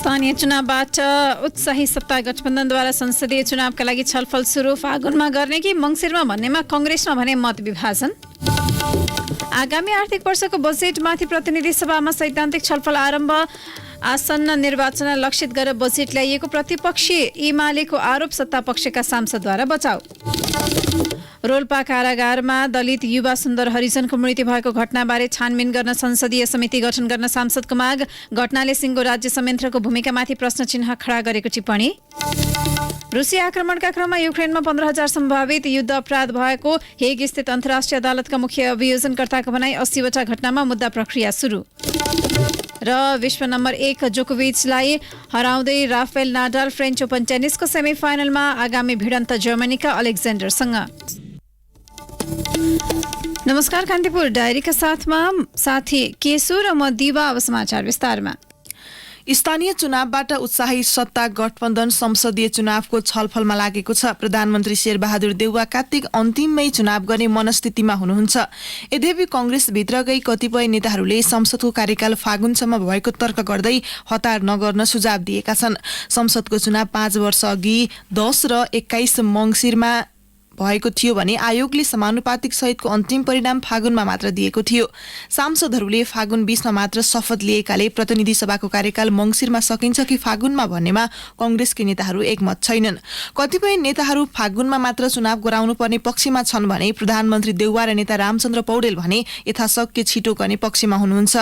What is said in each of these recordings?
स्थानीय चुनावबाट उत्साही सत्ता गठबन्धनद्वारा संसदीय चुनावका लागि छलफल सुरु। फागुनमा गर्ने कि मङ्सिरमा भन्नेमा कङ्ग्रेसमा भने मत विभाजन। आगामी आर्थिक वर्षको बजेटमाथि प्रतिनिधि सभामा सैद्धान्तिक छलफल आरम्भ। आसन्न निर्वाचनलाई लक्षित गरेर बजेट ल्याइएको प्रतिपक्षी एमालेको आरोप, सत्तापक्षका सांसदद्वारा बचाउ। रोल्पा कारागारमा दलित युवा सुन्दर हरिजनको मृत्यु भएको घटनाबारे छानबिन गर्न संसदीय समिति गठन गर्न सांसदको माग। घटनाले सिङ्गो राज्य संयन्त्रको भूमिकामाथि प्रश्न चिन्ह खडा गरेको टिप्पणी। रुसी आक्रमणका क्रममा युक्रेनमा 15,000 सम्भावित युद्ध अपराध भएको हेग स्थित अन्तर्राष्ट्रिय अदालतका मुख्य अभियोजनकर्ताको भनाई। 80वटा घटनामा मुद्दा प्रक्रिया सुरु। र विश्व नम्बर 1 जोकोभिचलाई हराउँदै राफेल नाडाल फ्रेन्च ओपन टेनिसको सेमिफाइनलमा। आगामी भिडन्त जर्मनीका अलेक्जेन्डरसँग। नमस्कार, कान्तिपुर डायरीका साथमा साथी केशु र म दिवा। अब समाचार विस्तारमा। स्थानीय चुनावबाट उत्साही सत्ता गठबन्धन संसदीय चुनावको छलफलमा लागेको छ। प्रधानमन्त्री शेरबहादुर देउवा कार्तिक अन्तिममै चुनाव गर्ने मनस्थितिमा हुनुहुन्छ। यद्यपि कंग्रेसभित्रकै कतिपय नेताहरूले संसदको कार्यकाल फागुनसम्म भएको तर्क गर्दै हतार नगर्न सुझाव दिएका छन्। संसदको चुनाव 5 वर्ष अघि 10 र 21 मङ्सिरमा भएको थियो भने आयोगले समानुपातिक सहितको अन्तिम परिणाम फागुनमा मात्र दिएको थियो। सांसदहरूले फागुन 20मा मात्र शपथ लिएकाले प्रतिनिधि सभाको कार्यकाल मङ्सिरमा सकिन्छ कि फागुनमा भन्नेमा कंग्रेसका नेताहरू एकमत छैनन्। कतिपय नेताहरू फागुनमा मात्र चुनाव गराउनु पर्ने पक्षमा छन् भने प्रधानमन्त्री देउवा र नेता रामचन्द्र पौडेल भने यथाशक्य छिटो गर्ने पक्षमा हुनुहुन्छ।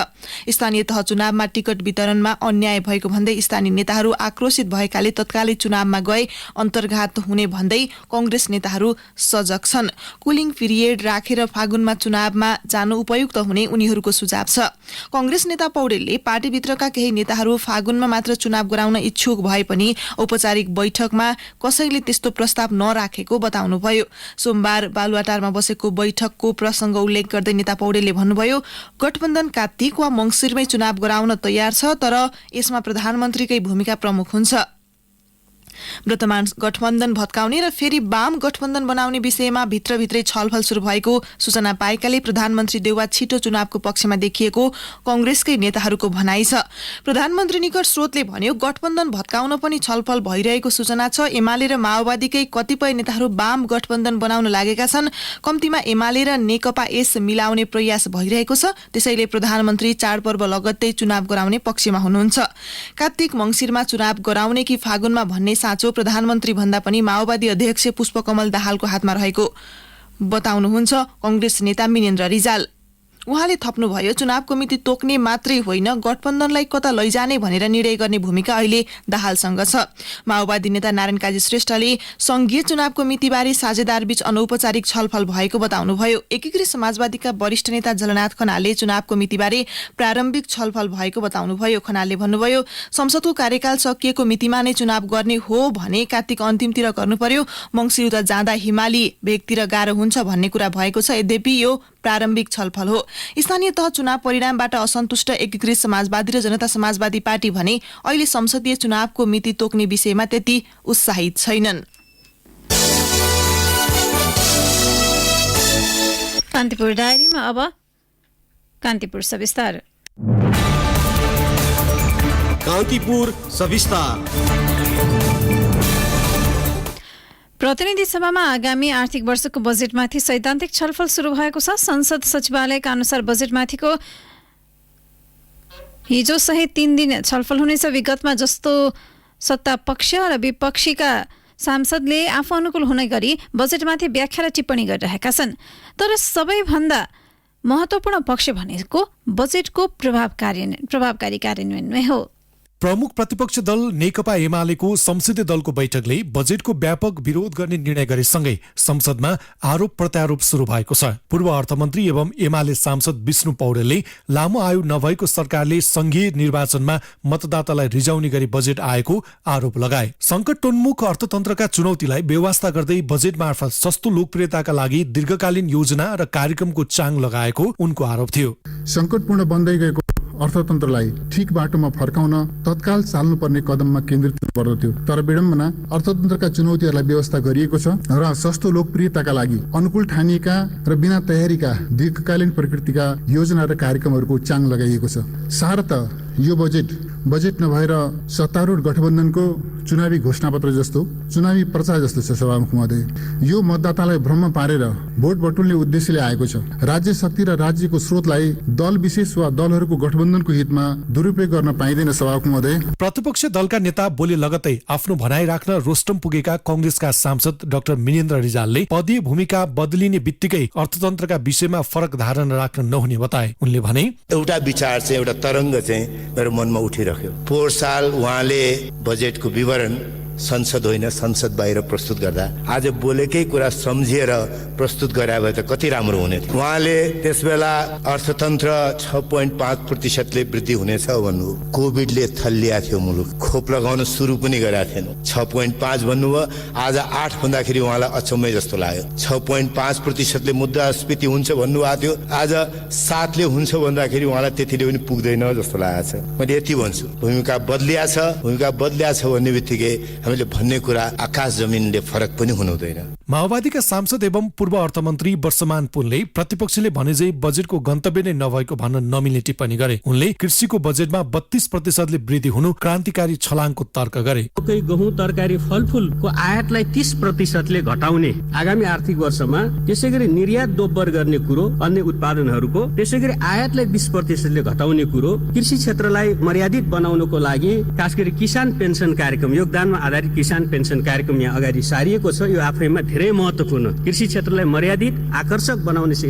स्थानीय तह चुनावमा टिकट वितरणमा अन्याय भएको भन्दै स्थानीय नेताहरू आक्रोशित भएकाले तत्कालै चुनावमा गए अन्तर्घात हुने भन्दै कंग्रेस नेताहरू सजग छन्। कुलिङ पिरियड राखेर फागुनमा चुनावमा जानु उपयुक्त हुने उनीहरूको सुझाव छ। कंग्रेस नेता पौडेलले पार्टीभित्रका केही नेताहरू फागुनमा मात्र चुनाव गराउन इच्छुक भए पनि औपचारिक बैठकमा कसैले त्यस्तो प्रस्ताव नराखेको बताउनुभयो। सोमबार बालुवाटारमा बसेको बैठकको प्रसंग उल्लेख गर्दै नेता पौडेलले भन्नुभयो, गठबन्धन कार्तिक वा मङ्सिरमै चुनाव गराउन तयार छ, तर यसमा प्रधानमन्त्रीकै भूमिका प्रमुख हुन्छ। वर्तमान गठबन्धन भत्काउने र फेरि वाम गठबन्धन बनाउने विषयमा भित्रभित्रै छलफल सुरु भएको सूचना पाएकाले प्रधानमन्त्री देउवा छिटो चुनावको पक्षमा देखिएको कंग्रेसकै नेताहरूको भनाइ छ। प्रधानमन्त्री निकट स्रोतले भन्यो, गठबन्धन भत्काउन पनि छलफल भइरहेको सूचना छ। एमाले र माओवादीकै कतिपय नेताहरू वाम गठबन्धन बनाउन लागेका छन्। कम्तीमा एमाले र नेकपा यस मिलाउने प्रयास भइरहेको छ। त्यसैले प्रधानमन्त्री चाडपर्व लगत्तै चुनाव गराउने पक्षमा हुनुहुन्छ। कार्तिक मङ्सिरमा चुनाव गराउने कि फागुनमा भन्ने साँचो प्रधानमन्त्री भन्दा पनि माओवादी अध्यक्ष पुष्पकमल दाहालको हातमा रहेको बताउनुहुन्छ कंग्रेस नेता मिनेन्द्र रिजाल। उहाँले थप्नुभयो, चुनावको मिति तोक्ने मात्रै होइन, गठबन्धनलाई कता लैजाने भनेर निर्णय गर्ने भूमिका अहिले दाहालसँग छ। माओवादी नेता नारायण काजी श्रेष्ठले संघीय चुनावको मितिबारे साझेदारबीच अनौपचारिक छलफल भएको बताउनुभयो। एकीकृत समाजवादीका वरिष्ठ नेता झलनाथ खनालले चुनावको मितिबारे प्रारम्भिक छलफल भएको बताउनुभयो। खनालले भन्नुभयो, संसदको कार्यकाल सकिएको मितिमा नै चुनाव गर्ने हो भने कार्तिक अन्तिमतिर गर्नु पर्यो। मङ्सिर त जाँदा हिमाली भेगतिर गाह्रो हुन्छ भन्ने कुरा भएको छ। यद्यपि यो प्रारम्भिक छलफल हो। स्थानीय तह चुनाव परिणामबाट असन्तुष्ट एकीकृत समाजवादी र जनता समाजवादी पार्टी भने अहिले संसदीय चुनावको मिति तोक्ने विषयमा त्यति उत्साहित छैनन्। कान्तिपुर डायरीमा अब कान्तिपुर सविस्तार। कान्तिपुर सविस्तार। प्रतिनिधि सभामा आगामी आर्थिक वर्षको बजेटमाथि सैद्धान्तिक छलफल सुरु भएको छ। संसद सचिवालयका अनुसार बजेटमाथिको हिजो सहित 3 दिन छलफल हुनेछ। विगतमा जस्तो सत्ता पक्ष र विपक्षीका सांसदले आफू अनुकूल हुने गरी बजेटमाथि व्याख्या र टिप्पणी गरिरहेका छन्। तर सबैभन्दा महत्त्वपूर्ण पक्ष भनेको बजेटको प्रभावकारी कार्यान्वयन नै हो। प्रमुख प्रतिपक्ष दल नेकपा एमालेको संसदीय दलको बैठकले बजेटको व्यापक विरोध गर्ने निर्णय गरेसँगै संसदमा आरोप प्रत्यारोप सुरु भएको छ। पूर्व अर्थमन्त्री एवं एमाले सांसद विष्णु पौडेलले लामो आयु नभएको सरकारले संघीय निर्वाचनमा मतदातालाई रिजाउने गरी बजेट आएको आरोप लगाए। संकटोन्मुख अर्थतन्त्रका चुनौतीलाई बेवास्ता गर्दै बजेट मार्फत सस्तो लोकप्रियताका लागि दीर्घकालीन योजना र कार्यक्रमको चाङ लगाएको उनको आरोप थियो। संकटपूर्ण बन्दै गएको अर्थतन्त्रलाई ठिक बाटोमा फर्काउन तत्काल चाल्नुपर्ने कदममा केन्द्रित पर्दथ्यो। तर विडम्बना अर्थतन्त्रका चुनौतीहरूलाई व्यवस्था गरिएको छ र सस्तो लोकप्रियताका लागि अनुकूल ठानिएका र बिना तयारीका दीर्घकालीन प्रकृतिका योजना र कार्यक्रमहरूको चाङ लगाइएको छ। सारत यो बजेट बजेट नभएर सत्तारूढ गठबन्धनको चुनावी घोषणापत्र जस्तो चुनावी प्रचार जस्तो छ सभामुख महोदय। यो मतदातालाई भ्रम पारेर भोट बटुल्ने उद्देश्यले आएको छ। राज्य शक्ति र राज्यको स्रोतलाई दल विशेष वा दलहरूको गठबन्धनको हितमा दुरुपयोग गर्न पाइँदैन सभामुख महोदय। प्रतिपक्ष दलका नेता बोले लगतै आफ्नो भनाइ राख्न रोस्टम पुगेका कंग्रेसका सांसद डाक्टर मिनेन्द्र रिजालले पदीय भूमिका बदलिने बित्तिकै अर्थतन्त्रका विषयमा फरक धारणा राख्न नहुने बताए। उनले भने एउटा विचार चाहिँ एउटा तरङ्ग चाहिँ मेरो मनमा उठिरह्यो। पोहोर साल उहाँले बजेटको विवरण संसद होइन संसद बाहिर प्रस्तुत गर्दा आज बोलेकै कुरा सम्झिएर प्रस्तुत गरे भए त कति राम्रो हुने थियो। उहाँले त्यसबेला अर्थतन्त्र 6.5% वृद्धि हुनेछ भन्नु, कोभिडले थल्लिया थियो मुलुक, खोप लगाउन सुरु पनि गरेका थिएन। 6.5 भन्नुभयो, आज 8 भन्दाखेरि उहाँलाई अचम्मै जस्तो लाग्यो। 6.5% मुद्रास्फीति हुन्छ भन्नुभएको थियो, आज 7 हुन्छ भन्दाखेरि उहाँलाई त्यतिले पनि पुग्दैन जस्तो लागेको छ। मैले यति भन्छु, भूमिका बदलिया छ भन्ने बित्तिकै हामीले भन्ने कुरा आकाश जमिनले फरक पनि हुनुहुँदैन। माओवादीका सांसद एवं पूर्व अर्थमन्त्री वर्षमान पुनले प्रतिपक्षले भनेझै बजेटको गन्तव्य नै नभएको भन्न नमिल्ने टिप्पणी गरे। उनले कृषिको बजेटमा 32% वृद्धि हुनु क्रान्तिकारी छलाङको तर्क गरे। गहुँ तरकारी फलफूलको आयातलाई 30% घटाउने आगामी आर्थिक वर्षमा, त्यसैगरी निर्यात दोब्बर गर्ने कुरो, अन्य उत्पादनहरूको, त्यसैगरी आयातलाई 20% घटाउने कुरो, कृषि क्षेत्रलाई मर्यादित बनाउनको लागि खास गरी किसान पेन्सन कार्यक्रम, योगदानमा आधारित किसान पेन्सन कार्यक्रम यहाँ अगाडि सारिएको छ। यो आफैमा धेरै महत्त्वपूर्ण, कृषि क्षेत्रलाई मर्यादित आकर्षक बनाउने छ।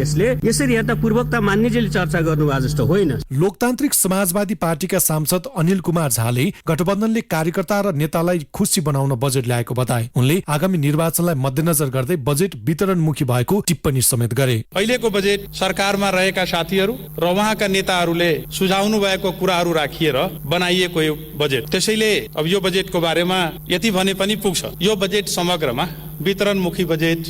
यसरी हेर्दा पूर्वकता मान्यजीले चर्चा गर्नुभएको जस्तो होइन। लोकतान्त्रिक समाजवादी पार्टीका सांसद अनिल कुमार झाले गठबन्धनले कार्यकर्ता र नेतालाई खुसी बनाउन बजेट ल्याएको बताए। उनले आगामी निर्वाचनलाई मध्यनजर गर्दै बजेट वितरणमुखी भएको टिप्पणी समेत गरे। अहिलेको बजेट सरकारमा रहेका साथीहरू र उहाँका नेताहरूले सुझाउनु भएको कुराहरू राखिएर बनाइएको यो बजेट। त्यसैले अब यो बजेटको बारेमा यति भने पनि पुग्छ, यो बजेट समग्रमा वितरणमुखी बजेट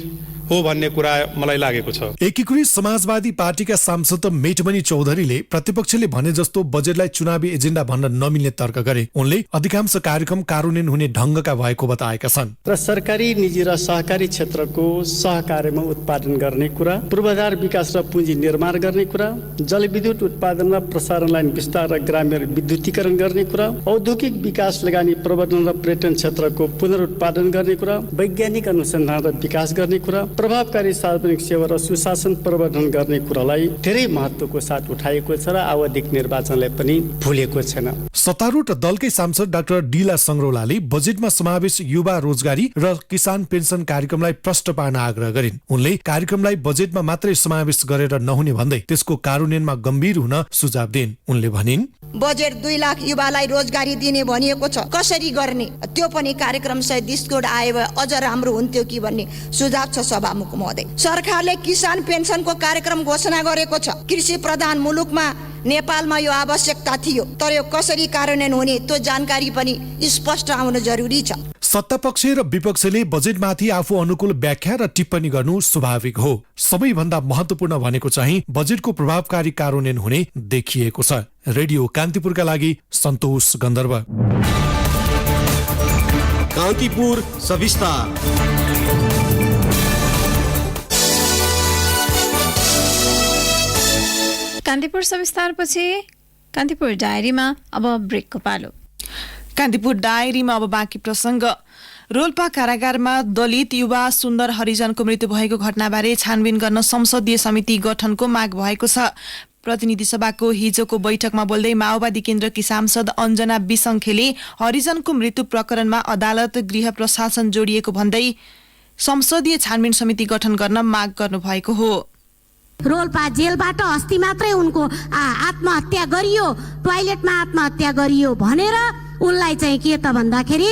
हो भन्ने कुरा मलाई लागेको छ। एकीकृत समाजवादी पार्टीका सांसद मेटमणि चौधरीले प्रतिपक्षले भने जस्तो बजेटलाई चुनावी एजेन्डा भन्न नमिल्ने तर्क गरे। उनले अधिकांश कार्यक्रम कार्यान्वयन हुने ढंगका भएको बताएका छन्। र सरकारी, निजी र सहकारी क्षेत्रको सहकार्यमा उत्पादन गर्ने कुरा, पूर्वाधार विकास र पुँजी निर्माण गर्ने कुरा, जलविद्युत उत्पादन र प्रसारण लाइन विस्तार र ग्रामीण विद्युतीकरण गर्ने कुरा, औद्योगिक विकास लगानी प्रवर्धन र पर्यटन क्षेत्रको पुनरुत्पादन गर्ने कुरा, वैज्ञानिक अनुसन्धान र विकास गर्ने कुरा, प्रभावकारी सार्वजनिक सेवा र सुशासन प्रवर्धन गर्ने कुरालाई धेरै महत्त्वको साथ उठाएको छ र आवधिक निर्वाचनलाई पनि भुलेको छैन। सत्तारूढ दलकै सांसद डाक्टर डीला संग्रौलाले बजेटमा समावेश युवा रोजगारी र किसान पेन्सन कार्यक्रमलाई प्रष्ट पार्न आग्रह गरिन्। उनले कार्यक्रमलाई बजेटमा मात्रै समावेश गरेर नहुने भन्दै त्यसको कार्यान्वयनमा गम्भीर हुन सुझाव दिइन्। उनले भनिन्, बजेट 2 लाख युवालाई रोजगारी दिने भनिएको छ, कसरी गर्ने त्यो पनि कार्यक्रम सहित दृष्टिकोण आए भए अझ राम्रो हुन्थ्यो कि भन्ने सुझाव छ सभामुख महोदय। सरकारले किसान पेन्सनको कार्यक्रम घोषणा गरेको छ। कृषि प्रधान मुलुकमा नेपालमा यो आवश्यकता थियो, तर यो कसरी कार्यान्वयन हुने त्यो जानकारी पनि स्पष्ट आउन जरुरी छ। सत्तापक्ष र विपक्षले बजेटमाथि आफू अनुकूल व्याख्या र टिप्पणी गर्नु स्वाभाविक हो। सबैभन्दा महत्त्वपूर्ण भनेको चाहिँ बजेटको प्रभावकारी कार्यान्वयन हुने देखिएको छ। रेडियो कान्तिपुरका लागि सन्तोष गन्धर्व। कान्तिपुर सविस्तार। कान्तिपुर सविस्तारपछि कान्तिपुर डायरीमा अब ब्रेकको पालो। कान्तिपुर डायरीमा अब बाँकी प्रसङ्ग। रोल्पा कारागारमा दलित युवा सुन्दर हरिजनको मृत्यु भएको घटनाबारे छानबिन गर्न संसदीय समिति गठनको माग भएको छ। प्रतिनिधि सभाको हिजोको बैठकमा बोल्दै माओवादी केन्द्रकी सांसद अञ्जना बिसङ्खेले हरिजनको मृत्यु प्रकरणमा अदालत, गृह प्रशासन जोडिएको भन्दै संसदीय छानबिन समिति गठन गर्न माग गर्नुभएको हो। रोल्पा जेलबाट अस्ति मात्रै उनको आत्महत्या गरियो, टोयलेटमा आत्महत्या गरियो भनेर उनलाई चाहिँ के त भन्दाखेरि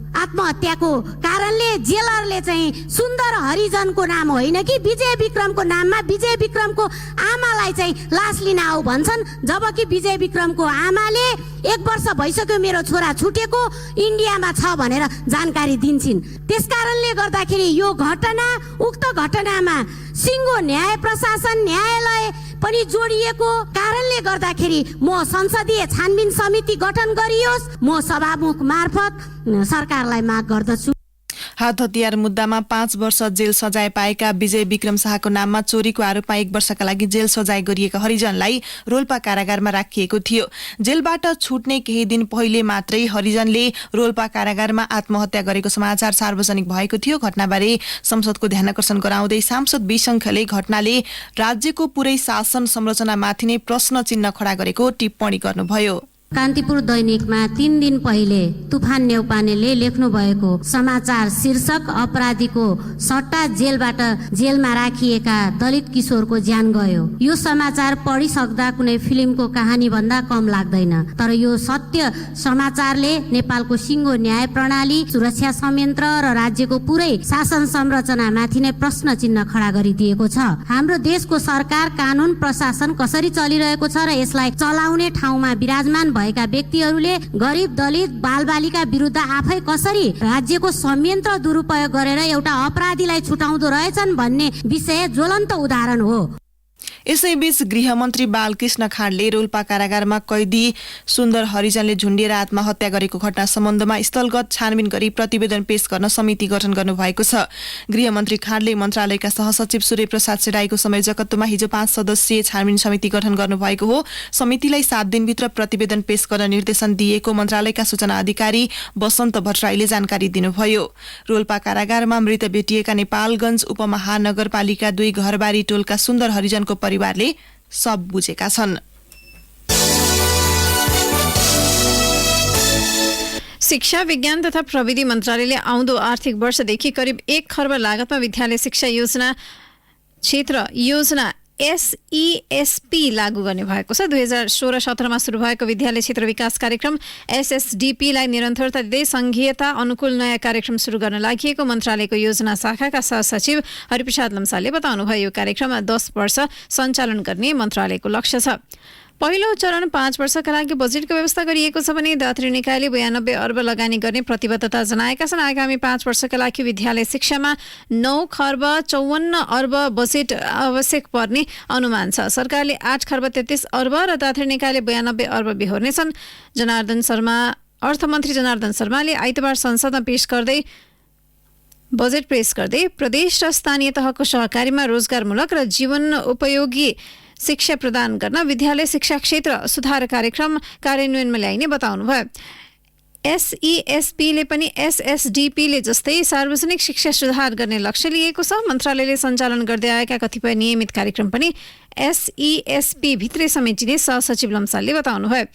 आत्महत्याको कारणले जेलरले चाहिँ सुन्दर हरिजनको नाम होइन कि विजय विक्रमको नाममा विजय विक्रमको आमालाई चाहिँ लास लिन आऊ भन्छन्, जबकि विजय विक्रमको आमाले 1 वर्ष भइसक्यो मेरो छोरा छुटेको इन्डियामा छ भनेर जानकारी दिन्छन्। त्यसकारणले गर्दाखेरि यो घटना, उक्त घटनामा सिङ्गो न्याय प्रशासन, न्यायालय पनि जोडिएको कारणले गर्दाखेरि म संसदीय छानबिन समिति गठन गरियोस्, म सभामुख मार्फत सरकारलाई माग गर्दछु। हात हतियार मुद्दामा 5 वर्ष जेल सजाय पाएका विजय विक्रम शाहको नाममा चोरीको आरोपमा 1 वर्षका लागि जेल सजाय गरिएका हरिजनलाई रोल्पा कारागारमा राखिएको थियो। जेलबाट छुट्ने केही दिन पहिले मात्रै हरिजनले रोल्पा कारागारमा आत्महत्या गरेको समाचार सार्वजनिक भएको थियो। घटनाबारे संसदको ध्यानकर्षण गराउँदै सांसद विशंखले घटनाले राज्यको पुरै शासन संरचनामाथि नै प्रश्न चिन्ह खडा गरेको टिप्पणी गर्नुभयो। कान्तिपुर दैनिकमा 3 दिन पहिले तुफान नेउपानेले लेख्नु भएको समाचार शीर्षक अपराधीको सट्टा जेलमा राखिएका दलित किशोरको ज्यान गयो। यो समाचार पढिसक्दा कुनै फिल्मको कहानी भन्दा कम लाग्दैन, तर यो सत्य समाचारले नेपालको सिङ्गो न्याय प्रणाली, सुरक्षा संयन्त्र र राज्यको पुरै शासन संरचनामाथि नै प्रश्न चिन्ह खडा गरिदिएको छ। हाम्रो देशको सरकार, कानुन, प्रशासन कसरी चलिरहेको छ र यसलाई चलाउने ठाउँमा विराजमान भएका व्यक्तिहरूले गरिब, दलित, बालबालिका विरुद्ध आफै कसरी राज्यको संयन्त्र दुरुपयोग गरेर एउटा अपराधीलाई छुटाउँदो रहेछन् भन्ने विषय ज्वलन्त उदाहरण हो। यसैबीच गृहमन्त्री बालकृष्ण खाँडले रोल्पा कारागारमा कैदी सुन्दर हरिजनले झुन्डिएर आत्महत्या गरेको घटना सम्बन्धमा स्थलगत छानबिन गरी प्रतिवेदन पेश गर्न समिति गठन गर्नुभएको छ। गृहमन्त्री खाँडले मन्त्रालयका सहसचिव सूर्य प्रसाद सेडाईको संयोजकत्वमा हिजो 5 सदस्यीय छानबिन समिति गठन गर्नुभएको हो। समितिलाई 7 दिनभित्र प्रतिवेदन पेश गर्न निर्देशन दिएको मन्त्रालयका सूचना अधिकारी वसन्त भट्टराईले जानकारी दिनुभयो। रोल्पा कारागारमा मृत भेटिएका नेपालगञ्ज उपमहानगरपालिका 2 घरबारी टोलका सुन्दर हरिजनको परिवारले सब बुझेका छन्। शिक्षा, विज्ञान तथा प्रविधि मन्त्रालयले आउँदो आर्थिक वर्षदेखि करिब 1 खर्ब लागतमा विद्यालय शिक्षा योजना क्षेत्र योजना SESP लागू गर्ने भएको छ। 2016-17 मा सुरु भएको विद्यालय क्षेत्र विकास कार्यक्रम SSDP लाई निरन्तरता दिँदै संघीयता अनुकूल नयाँ कार्यक्रम सुरु गर्न लागि मन्त्रालयको योजना शाखाका सहसचिव हरिप्रसाद लम्सालले बताउनुभयो। यो कार्यक्रम 10 वर्ष सञ्चालन गर्ने मन्त्रालयको लक्ष्य छ। पहिलो चरण 5 वर्षका लागि बजेटको व्यवस्था गरिएको छ भने दात्री निकायले 92 अर्ब लगानी गर्ने प्रतिबद्धता जनाएका छन्। आगामी 5 वर्षका लागि विद्यालय शिक्षामा 9 खर्ब 54 अर्ब बजेट आवश्यक पर्ने अनुमान छ। सरकारले 8 खर्ब 33 अर्ब र दात्री निकायले 92 अर्ब बिहोर्नेछन्। अर्थमन्त्री जनार्दन शर्माले आइतबार संसदमा बजेट पेश गर्दै प्रदेश र स्थानीय तहको सहकारीमा रोजगारमूलक र जीवन उपयोगी शिक्षा प्रदान गर्न विद्यालय शिक्षा क्षेत्र सुधार कार्यक्रम कार्यान्वयनमा ल्याइने बताउनुभयो। SESP ले पनि SSDP ले जस्तै सार्वजनिक शिक्षा सुधार गर्ने लक्ष्य लिएको छ। मन्त्रालयले सञ्चालन गर्दै आएका कतिपय नियमित कार्यक्रम पनि SESP भित्रै समेटिने सहसचिव लम्सालले बताउनुभयो।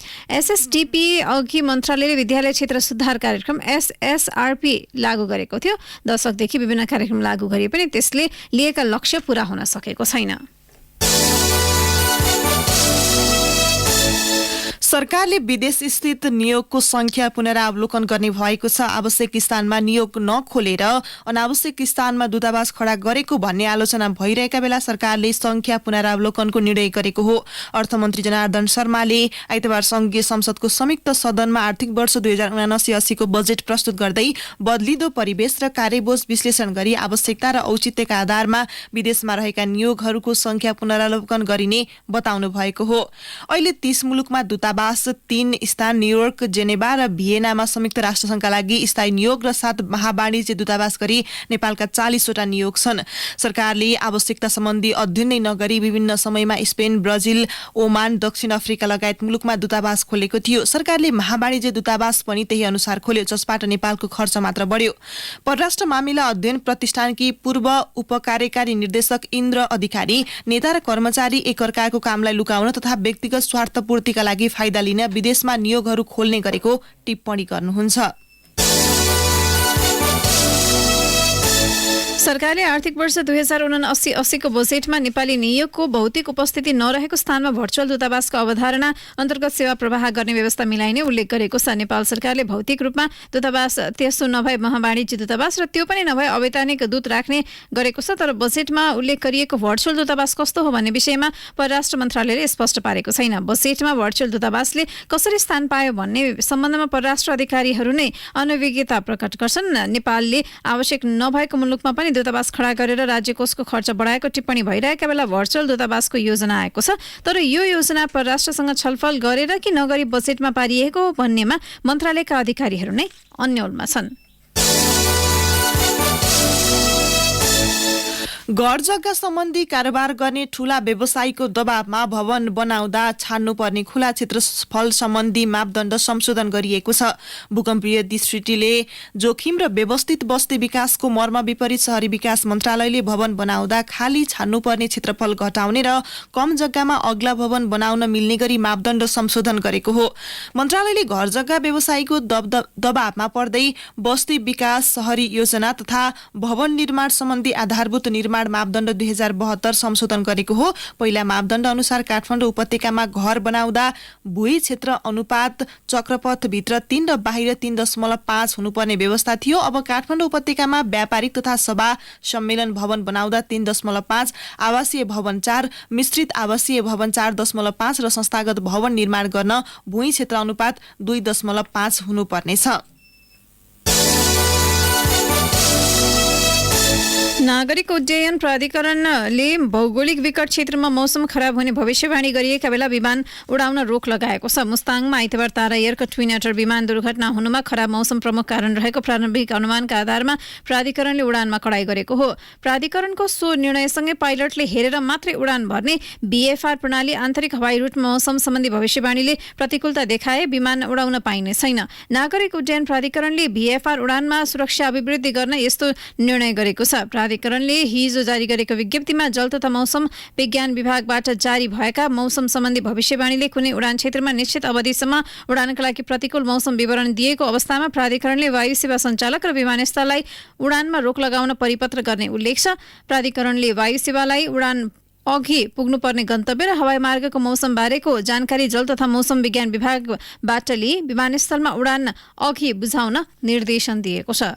SSDP अघि मन्त्रालयले विद्यालय क्षेत्र सुधार कार्यक्रम SSRP लागू गरेको थियो। दशकदेखि विभिन्न कार्यक्रम लागू गरे पनि त्यसले लिएका लक्ष्य पूरा हुन सकेको छैन। सरकारले विदेश स्थित नियोगको संख्या पुनरावलोकन गर्ने भएको छ। आवश्यक स्थानमा नियोग नखोलेर अनावश्यक स्थानमा दूतावास खडा गरेको भन्ने आलोचना भइरहेका बेला सरकारले संख्या पुनरावलोकनको निर्णय गरेको हो। अर्थमन्त्री जनार्दन शर्माले आइतबार संघीय संसदको संयुक्त सदनमा आर्थिक वर्ष 2079-80 को बजेट प्रस्तुत गर्दै बदलिदो परिवेश र कार्यबोझ विश्लेषण गरी आवश्यकता र औचित्यका आधारमा विदेशमा रहेका नियोगहरूको संख्या पुनरावलोकन गरिने बताउनु भएको हो। अहिले 30 मुलुकमा दूतावास 3 स्थान न्युयोर्क, जेनेभा र भियेनामा संयुक्त राष्ट्रसङ्घका लागि स्थायी नियोग र 7 महावाणिज्य दूतावास गरी नेपालका 40 वटा नियोग छन्। सरकारले आवश्यकता सम्बन्धी अध्ययन नै नगरी विभिन्न समयमा स्पेन, ब्राजिल, ओमान, दक्षिण अफ्रिका लगायत मुलुकमा दूतावास खोलेको थियो। सरकारले महावाणिज्य दूतावास पनि त्यही अनुसार खोल्यो, जसबाट नेपालको खर्च मात्र बढ्यो। परराष्ट्र मामिला अध्ययन प्रतिष्ठानकी पूर्व उपकार्यकारी निर्देशक इन्द्र अधिकारी नेता र कर्मचारी एकअर्काको कामलाई लुकाउन तथा व्यक्तिगत स्वार्थपूर्तिका लागि फाइदा लिन विदेशमा नियोगहरू खोल्ने गरेको टिप्पणी गर्नुहुन्छ। सरकारले आर्थिक वर्ष 2079-80 को बजेटमा नेपाली नियोगको भौतिक उपस्थिति नरहेको स्थानमा भर्चुअल दूतावासको अवधारणा अन्तर्गत सेवा प्रवाह गर्ने व्यवस्था मिलाइने उल्लेख गरेको छ। नेपाल सरकारले भौतिक रूपमा दूतावास, त्यसो नभए महावाणिज्य दूतावास र त्यो पनि नभए अवैधानिक दूत राख्ने गरेको छ। तर बजेटमा उल्लेख गरिएको भर्चुअल दूतावास कस्तो हो भन्ने विषयमा परराष्ट्र मन्त्रालयले स्पष्ट पारेको छैन। बजेटमा भर्चुअल दूतावासले कसरी स्थान पायो भन्ने सम्बन्धमा परराष्ट्र अधिकारीहरू नै अनभिज्ञता प्रकट गर्छन्। नेपालले आवश्यक नभएको मुलुकमा पनि दूतावास खडा गरेर राज्य कोषको खर्च बढाएको टिप्पणी भइरहेका बेला भर्चुअल दूतावासको योजना आएको छ। तर यो योजना परराष्ट्रसँग छलफल गरेर कि नगरी बजेटमा पारिएको भन्नेमा मन्त्रालयका अधिकारीहरू नै अन्यलमा छन्। घर जग्गा सम्बन्धी कारोबार गर्ने ठूला व्यवसायीको दबावमा भवन बनाउँदा छान्नुपर्ने खुला क्षेत्रफल सम्बन्धी मापदण्ड संशोधन गरिएको छ। भूकम्पीय दृष्टिले जोखिम र व्यवस्थित बस्ती विकासको मर्म विपरीत शहरी विकास मन्त्रालयले भवन बनाउँदा खाली छान्नुपर्ने क्षेत्रफल घटाउने र कम जग्गामा अग्ला भवन बनाउन मिल्ने गरी मापदण्ड संशोधन गरेको हो। मन्त्रालयले घर जग्गा व्यवसायीको दबावमा पर्दै बस्ती विकास, शहरी योजना तथा भवन निर्माण सम्बन्धी आधारभूत निर्माण मापदण्ड 2072 संशोधन गरेको हो। पहिला मापदण्ड अनुसार काठमाडौँ उपत्यकामा घर बनाउँदा भूमि क्षेत्र अनुपात चक्रपथभित्र 3 र बाहिर 3.5 हुनुपर्ने व्यवस्था थियो। अब काठमाडौँ उपत्यकामा व्यापारिक तथा सभा सम्मेलन भवन बनाउँदा 3.5, आवासीय भवन 4, मिश्रित आवासीय भवन 4.5 र संस्थागत भवन निर्माण गर्न भूमि क्षेत्र अनुपात 2.5 हुनुपर्नेछ। नागरिक उड्डयन प्राधिकरणले भौगोलिक विकट क्षेत्रमा मौसम खराब हुने भविष्यवाणी गरिएका बेला विमान उडाउन रोक लगाएको छ। मुस्ताङमा आइतबार तारा एयरको ट्विन एटर विमान दुर्घटना हुनुमा खराब मौसम प्रमुख कारण रहेको प्रारम्भिक अनुमानका आधारमा प्राधिकरणले उडानमा कडाई गरेको हो। प्राधिकरणको सो निर्णयसँगै पाइलटले हेरेर मात्रै उडान भर्ने बीएफआर प्रणाली आन्तरिक हवाई रूट मौसम सम्बन्धी भविष्यवाणीले प्रतिकूलता देखाए विमान उडाउन पाइने छैन। नागरिक उड्डयन प्राधिकरणले बीएफआर उडानमा सुरक्षा अभिवृद्धि गर्न यस्तो निर्णय गरेको छ। प्राधिकरणले हिजो जारी गरेको विज्ञप्तिमा जल तथा मौसम विज्ञान विभागबाट जारी भएका मौसम सम्बन्धी भविष्यवाणीले कुनै उडान क्षेत्रमा निश्चित अवधिसम्म उडानका लागि प्रतिकूल मौसम विवरण दिएको अवस्थामा प्राधिकरणले वायु सेवा सञ्चालक र विमानस्थललाई उडानमा रोक लगाउन परिपत्र गर्ने उल्लेख छ। प्राधिकरणले वायु सेवालाई उडान अघि पुग्नुपर्ने गन्तव्य र हवाई मार्गको मौसम बारेको जानकारी जल तथा मौसम विज्ञान विभागबाट लिई विमानस्थलमा उडान अघि बुझाउन निर्देशन दिएको छ।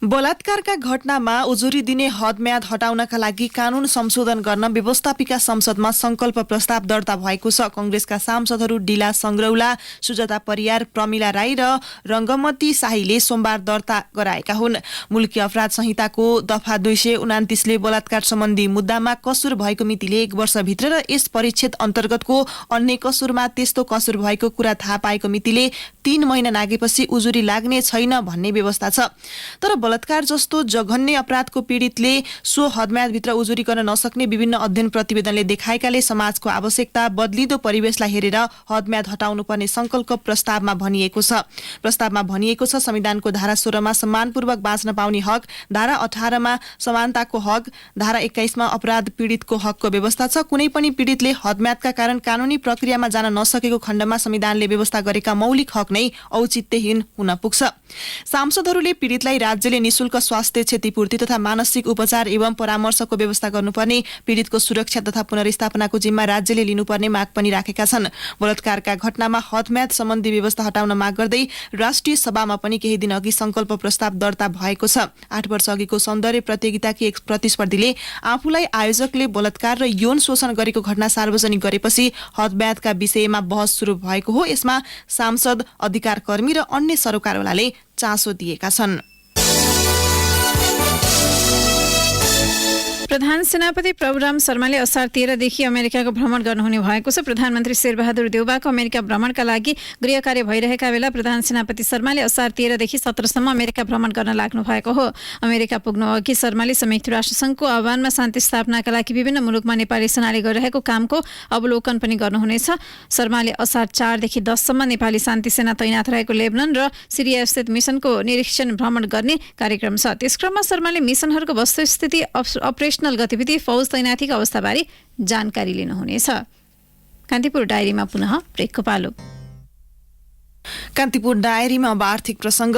बलात्कारका घटनामा उजुरी दिने हदम्याद हटाउनका लागि कानून संशोधन गर्न व्यवस्थापिका संसदमा संकल्प प्रस्ताव दर्ता भएको छ। कांग्रेसका सांसदहरू डिला संग्रौला, सुजाता परियार, प्रमिला राई र रंगमती शाहीले सोमबार दर्ता गराएका हुन्। मुलकी अपराध संहिताको दफा 229 ले बलात्कार सम्बन्धी मुद्दामा कसुर भएको मितिले 1 वर्षभित्र र यस परिच्छेद अन्तर्गतको अन्य कसुरमा त्यस्तो कसुर भएको कुरा थाहा पाएको मितिले 3 महिना नागेपछि उजुरी लाग्ने छैन भन्ने व्यवस्था छ। तर बलात्कार जस्तो जघन्य अपराधको पीडितले सो हदम्यादभित्र उजुरी गर्न नसक्ने विभिन्न अध्ययन प्रतिवेदनले देखाएकाले समाजको आवश्यकता बदलिदो परिवेशलाई हेरेर हदम्याद हटाउनुपर्ने संकल्प प्रस्तावमा भनिएको छ। प्रस्तावमा भनिएको छ संविधानको धारा 16 मा सम्मानपूर्वक बाँच्न पाउने हक, धारा 18 मा समानताको हक, धारा 21 मा अपराध पीडितको हकको व्यवस्था छ। कुनै पनि पीडितले हदम्यादका कारण कानूनी प्रक्रियामा जान नसकेको खण्डमा संविधानले व्यवस्था गरेका मौलिक हक नै औचित्यहीन हुन पुग्छ। सांसदहरूले पीडितलाई राज्यले निशुल्क स्वास्थ्य क्षतिपूर्ति तथा मानसिक उपचार एवं परामर्शको व्यवस्था गर्नुपर्ने, पीडितको सुरक्षा तथा पुनर्स्थापनाको जिम्मा राज्यले लिनुपर्ने माग पनि राखेका छन्। बलात्कारका घटनामा हदम्याद सम्बन्धी व्यवस्था हटाउन माग गर्दै राष्ट्रिय सभामा पनि केही दिन अघि संकल्प प्रस्ताव दर्ता भएको छ। 8 वर्ष अघिको सौन्दर्य प्रतियोगिताकी एक प्रतिस्पर्धीले आफूलाई आयोजकले बलात्कार र यौन शोषण गरेको घटना सार्वजनिक गरेपछि हदम्यादका विषयमा बहस सुरु भएको हो। यसमा सांसद, अधिकार कर्मी र अन्य सरोकारवालाले चासो दिएका छन्। प्रधान सेनापति प्रभुराम शर्माले असार 13 देखि अमेरिकाको भ्रमण गर्नुहुने भएको छ। प्रधानमन्त्री शेरबहादुर देउवाको अमेरिका भ्रमणका लागि गृह कार्य भइरहेका बेला प्रधान सेनापति शर्माले असार 13 देखि 17 सम्म अमेरिका भ्रमण गर्न लाग्नु भएको हो। अमेरिका पुग्नु अघि शर्माले संयुक्त राष्ट्रसङ्घको आह्वानमा शान्ति स्थापनाका लागि विभिन्न मुलुकमा नेपाली सेनाले गरिरहेको कामको अवलोकन पनि गर्नुहुनेछ। शर्माले असार 4 देखि 10 सम्म नेपाली शान्ति सेना तैनाथ रहेको लेबनन र सिरिया स्थित मिसनको निरीक्षण भ्रमण गर्ने कार्यक्रम छ। त्यसक्रममा शर्माले मिसनहरूको वस्तुस्थिति, अपरेसनल गतिविधि, फौज तैनाथीका अवस्थाबारे जानकारी लिनुहुनेछ। कान्तिपुर डायरीमा पुनः ब्रेकको पालो। कान्तिपुर डायरीमा अब आर्थिक प्रसंग।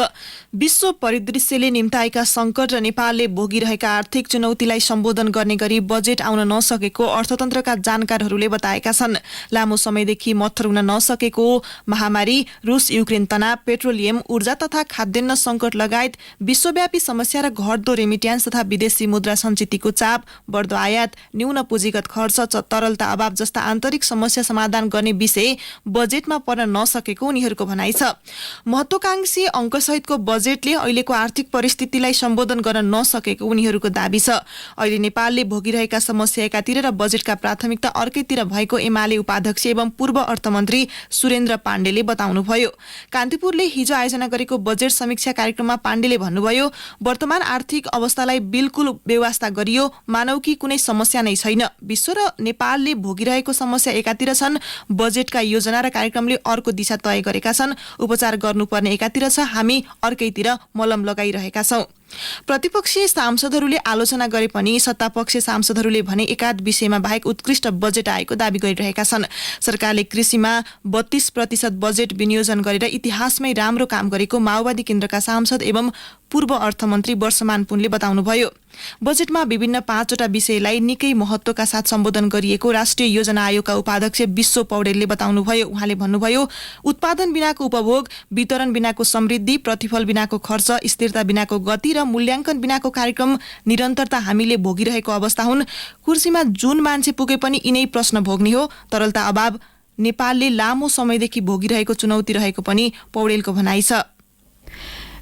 विश्व परिदृश्यले निम्ताएका संकट र नेपालले भोगिरहेका आर्थिक चुनौतीलाई सम्बोधन गर्ने गरी बजेट आउन नसकेको अर्थतन्त्रका जानकारहरूले बताएका छन्। लामो समयदेखि मत्थर हुन नसकेको महामारी, रूस युक्रेन तनाव, पेट्रोलियम, ऊर्जा तथा खाद्यान्न संकट लगायत विश्वव्यापी समस्या र घट्दो रेमिट्यान्स तथा विदेशी मुद्रा सञ्चितको चाप, बढ्दो आयात, न्यून पुँजीगत खर्च, तरलता अभाव जस्ता आन्तरिक समस्या समाधान गर्ने विषय बजेटमा पर्न नसकेको उनीहरूको भनाइ छ। महत्वाकांक्षी अङ्कसहितको बजेटले अहिलेको आर्थिक परिस्थितिलाई सम्बोधन गर्न नसकेको उनीहरूको दाबी छ। अहिले नेपालले भोगिरहेका समस्या एकातिर र बजेटका प्राथमिकता अर्कैतिर भएको एमाले उपाध्यक्ष एवं पूर्व अर्थमन्त्री सुरेन्द्र पाण्डेले बताउनुभयो। कान्तिपुरले हिजो आयोजना गरेको बजेट समीक्षा कार्यक्रममा पाण्डेले भन्नुभयो, वर्तमान आर्थिक अवस्थालाई बिल्कुल व्यवस्था गरियो, मानौकी कुनै समस्या नै छैन। विश्व र नेपालले भोगिरहेको समस्या एकातिर छन्, बजेटका योजना र कार्यक्रमले अर्को दिशा तय गरेका छन्। उपचार गर्नुपर्ने एकातिर छ, हामी अर्कैतिर मलम लगाइरहेका छौं। प्रतिपक्षीय सांसदहरूले आलोचना गरे पनि सत्तापक्षीय सांसदहरूले भने एकाध विषयमा बाहेक उत्कृष्ट बजेट आएको दावी गरिरहेका छन्। सरकारले कृषिमा 32% बजेट विनियोजन गरेर इतिहासमै राम्रो काम गरेको माओवादी केन्द्रका सांसद एवं पूर्व अर्थमन्त्री वर्षमान पुनले बताउनुभयो। बजेटमा विभिन्न 5वटा विषयलाई निकै महत्वका साथ सम्बोधन गरिएको राष्ट्रिय योजना आयोगका उपाध्यक्ष विश्व पौडेलले बताउनुभयो। उहाँले भन्नुभयो, उत्पादन बिनाको उपभोग, वितरण बिनाको समृद्धि, प्रतिफल बिनाको खर्च, स्थिरता बिनाको गति र मूल्याङ्कन बिनाको कार्यक्रम निरन्तरता हामीले भोगिरहेको अवस्था हुन्। कुर्सीमा जुन मान्छे पुगे पनि यिनै प्रश्न भोग्ने हो। तरलता अभाव नेपालले लामो समयदेखि भोगिरहेको चुनौती रहेको पनि पौडेलको भनाइ छ।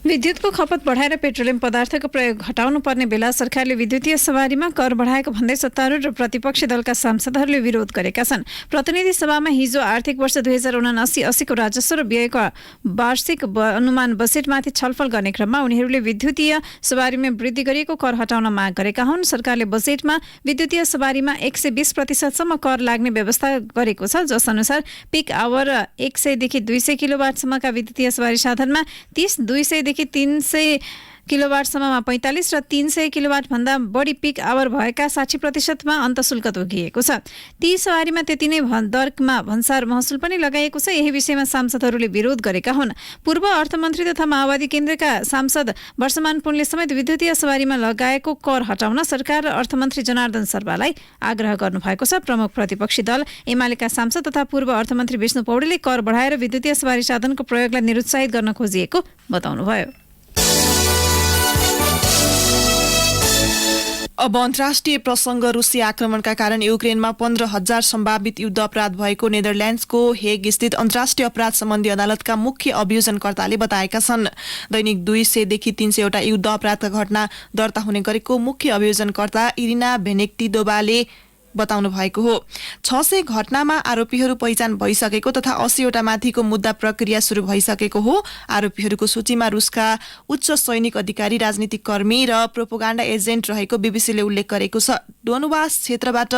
विद्युतको खपत बढाएर पेट्रोलियम पदार्थको प्रयोग घटाउनु पर्ने बेला सरकारले विद्युतीय सवारीमा कर बढाएको भन्दै सत्तारूढ र प्रतिपक्षी दलका सांसदहरूले विरोध गरेका छन्। प्रतिनिधि सभामा हिजो आर्थिक वर्ष 2079-80 को राजस्व र व्ययको वार्षिक अनुमान बजेटमाथि छलफल गर्ने क्रममा उनीहरूले विद्युतीय सवारीमा वृद्धि गरिएको कर हटाउन माग गरेका हुन्। सरकारले बजेटमा विद्युतीय सवारीमा 120% कर लाग्ने व्यवस्था गरेको छ, जस अनुसार पिक आवर 100 देखि 200 किलोवाटसम्मका विद्युतीय सवारी साधनमा 30, 200 देखि 300 किलोवाटसम्ममा 45 र 300 किलोवाट भन्दा बढी पिक आवर भएका 60% अन्त शुल्क तोकिएको छ। ती सवारीमा त्यति नै दरमा भन्सार महसुल पनि लगाइएको छ। यही विषयमा सांसदहरूले विरोध गरेका हुन्। पूर्व अर्थमन्त्री तथा माओवादी केन्द्रका सांसद वर्षमान पुनले समेत विद्युतीय सवारीमा लगाएको कर हटाउन सरकार र अर्थमन्त्री जनार्दन सर्वालाई आग्रह गर्नुभएको छ। प्रमुख प्रतिपक्षी दल एमालेका सांसद तथा पूर्व अर्थमन्त्री विष्णु पौडेलले कर बढाएर विद्युतीय सवारी साधनको प्रयोगलाई निरुत्साहित गर्न खोजिएको बताउनुभयो। अब अन्तर्राष्ट्रिय प्रसंग, रुसी आक्रमणका कारण युक्रेनमा 15,000 सम्भावित युद्ध अपराध भएको नेदरल्यान्ड्सको हेग स्थित अन्तर्राष्ट्रिय अपराध सम्बन्धी अदालतका मुख्य अभियोजनकर्ताले बताएका छन्। दैनिक 200 देखि 300 वटा युद्ध अपराधका घटना दर्ता हुने गरेको मुख्य अभियोजनकर्ता इरिना भेनेक्टिदोभाले बताउनु भएको हो। 600 घटनामा आरोपीहरू पहिचान भइसकेको तथा 80 वटा माथिको मुद्दा प्रक्रिया सुरु भइसकेको हो। आरोपीहरूको सूचीमा रुसका उच्च सैनिक अधिकारी, राजनीतिक कर्मी र प्रोपोगाण्डा एजेन्ट रहेको बीबीसीले उल्लेख गरेको छ। डोनबास क्षेत्रबाट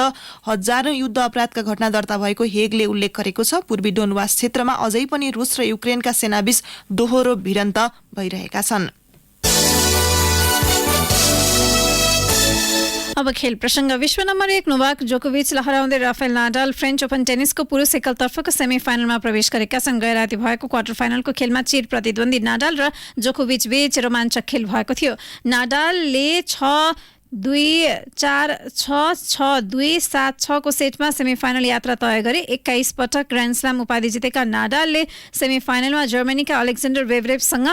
हजारौं युद्ध अपराधका घटना दर्ता भएको हेगले उल्लेख गरेको छ। पूर्वी डोनबास क्षेत्रमा अझै पनि रुस र युक्रेनका सेनाबीच दोहोरो भिडन्त भइरहेका छन्। अब खेल प्रसंग। विश्व नम्बर 1 नोवाक जोकोभिचलाई हराउँदै राफेल नाडाल फ्रेन्च ओपन टेनिसको पुरुष एकलतर्फको सेमी फाइनलमा प्रवेश गरेका छन्। गए राति भएको क्वार्टर फाइनलको खेलमा चिर प्रतिद्वन्दी नाडाल र जोकोभिच बीच रोमाञ्चक खेल भएको थियो। नाडालले 6-2, 4-6, 6-2, 7-6 को सेटमा सेमिफाइनल यात्रा तय गरे। 21 पटक ग्रान्ड स्ल्याम उपाधि जितेका नाडालले सेमिफाइनलमा जर्मनीका अलेक्जेन्डर वेभरेभसँग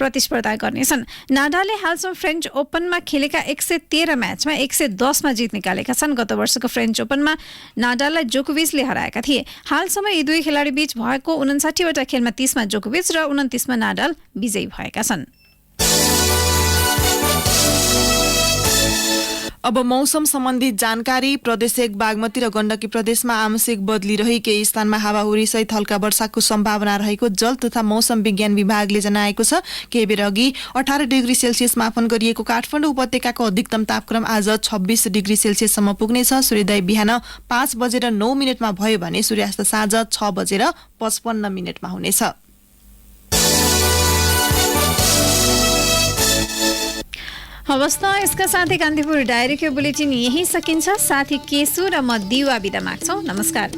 प्रतिस्पर्धा गर्नेछन्। नाडालले हालसम्म फ्रेन्च ओपनमा खेलेका 113 म्याचमा 110 मा जित निकालेका छन्। गत वर्षको फ्रेन्च ओपनमा नाडाललाई जोकोभिचले हराएका थिए। हालसम्म यी दुई खेलाडी बीच भएको 59 वटा खेलमा 30 मा जोकोभिच र 29 मा नाडाल विजयी भएका छन्। अब मौसम सम्बन्धी जानकारी। प्रदेश 1 बागमती र गण्डकी प्रदेशमा आंशिक बदली रही केही स्थानमा हावाहुरी सहित हल्का वर्षाको सम्भावना रहेको जल तथा मौसम विज्ञान विभागले जनाएको छ। केही बेर अघि 18 डिग्री सेल्सियस मापन गरिएको काठमाडौँ उपत्यकाको अधिकतम तापक्रम आज 26 डिग्री सेल्सियससम्म पुग्नेछ। सूर्योदय बिहान 5:09 भयो भने सूर्यास्त साँझ 6:55 हुनेछ। हवस् त, यसका साथै कान्तिपुर डायरीको बुलेटिन यही सकिन्छ। साथी केशु र म दिवा बिदा माग्छौँ। नमस्कार।